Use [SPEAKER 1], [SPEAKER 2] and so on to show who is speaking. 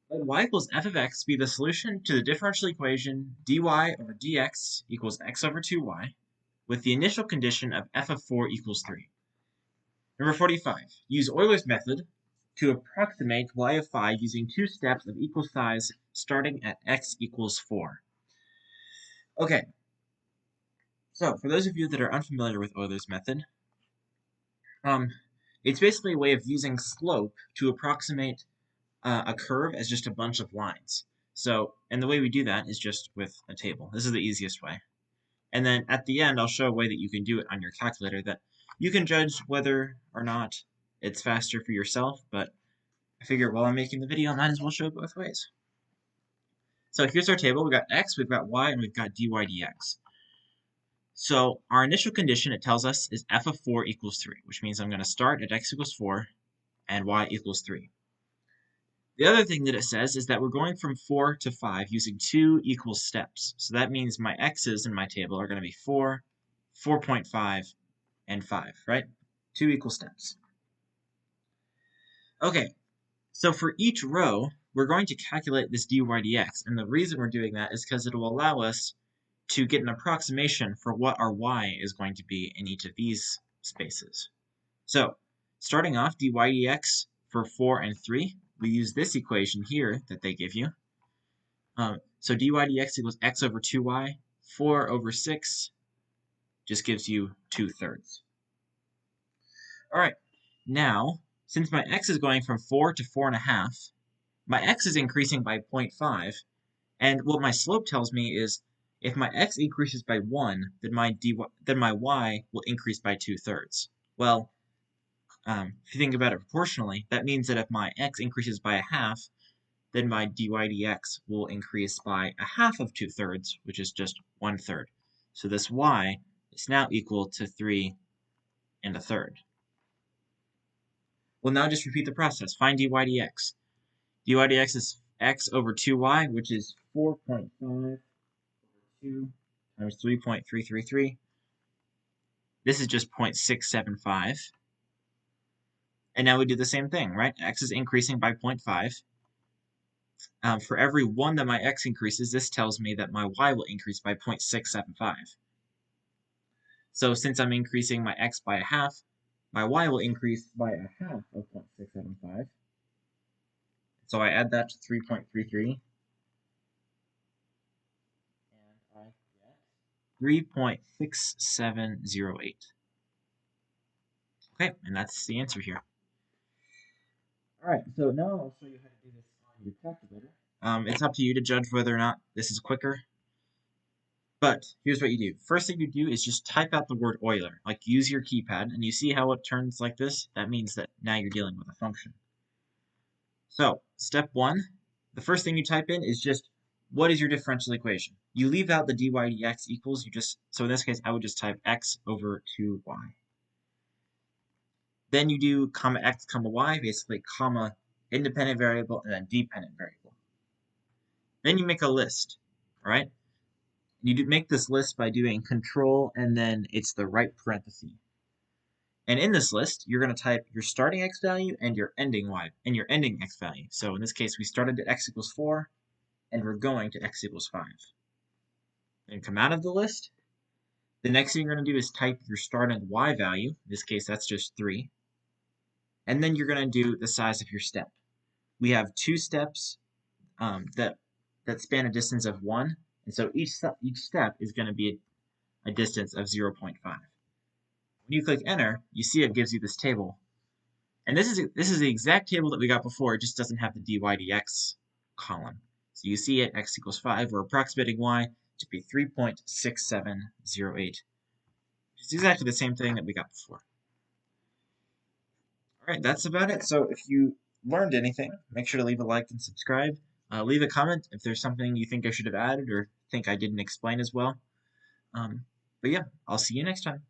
[SPEAKER 1] Let y equals f of x be the solution to the differential equation dy over dx equals x over 2y with the initial condition of f of 4 equals 3. Number 45. Use Euler's method to approximate y of 5 using two steps of equal size starting at x equals 4. Okay, so for those of you that are unfamiliar with Euler's method, it's basically a way of using slope to approximate a curve as just a bunch of lines. So, and the way we do that is just with a table. This is the easiest way. And then at the end, I'll show a way that you can do it on your calculator that you can judge whether or not it's faster for yourself, but I figure while I'm making the video, I might as well show it both ways. So here's our table. We've got x, we've got y, and we've got dy dx. So our initial condition, it tells us, is f of 4 equals 3, which means I'm going to start at x equals 4 and y equals 3. The other thing that it says is that we're going from 4 to 5 using two equal steps. So that means my x's in my table are going to be 4, 4.5, and 5, right? Two equal steps. Okay, so for each row, we're going to calculate this dy dx, and the reason we're doing that is because it will allow us to get an approximation for what our y is going to be in each of these spaces. So, starting off, dy dx for 4 and 3, we use this equation here that they give you. So dy dx equals x over 2y, 4 over 6 just gives you 2/3. All right, now, since my x is going from 4 to 4.5, my x is increasing by 0.5, and what my slope tells me is if my x increases by 1, then my y will increase by 2/3. Well, if you think about it proportionally, that means that if my x increases by a half, then my dy dx will increase by a half of 2/3, which is just 1/3. So this y is now equal to 3 1/3. We'll now just repeat the process. Find dy dx. dy dx is x over 2y, which is 4.5 over 2 times 3.333. This is just 0.675. And now we do the same thing, right? X is increasing by 0.5. For every 1 that my x increases, this tells me that my y will increase by 0.675. So since I'm increasing my x by a half, my y will increase by a half of 0.675. So I add that to 3.33. And I get 3.6708. Okay, and that's the answer here. Alright, so now I'll show you how to do this on your calculator. It's up to you to judge whether or not this is quicker. But here's what you do. First thing you do is just type out the word Euler. Like, use your keypad, and you see how it turns like this? That means that now you're dealing with a function. So, step 1, the first thing you type in is just, what is your differential equation? You leave out the dy dx equals, so in this case, I would just type x over 2y. Then you do comma x, comma y, basically comma independent variable and then dependent variable. Then you make a list, all right? You make this list by doing control and then it's the right parenthesis. And in this list, you're going to type your starting x value and your ending x value. So in this case, we started at x equals 4 and we're going to x equals 5. Then come out of the list. The next thing you're going to do is type your starting y value. In this case, that's just 3. And then you're going to do the size of your step. We have two steps that span a distance of 1. And so each step is going to be a distance of 0.5. When you click enter, you see it gives you this table. And this is the exact table that we got before, it just doesn't have the dy dx column. So you see at x equals 5, we're approximating y to be 3.6708. Which is exactly the same thing that we got before. Alright, that's about it. So if you learned anything, make sure to leave a like and subscribe. Leave a comment if there's something you think I should have added or think I didn't explain as well. But yeah, I'll see you next time.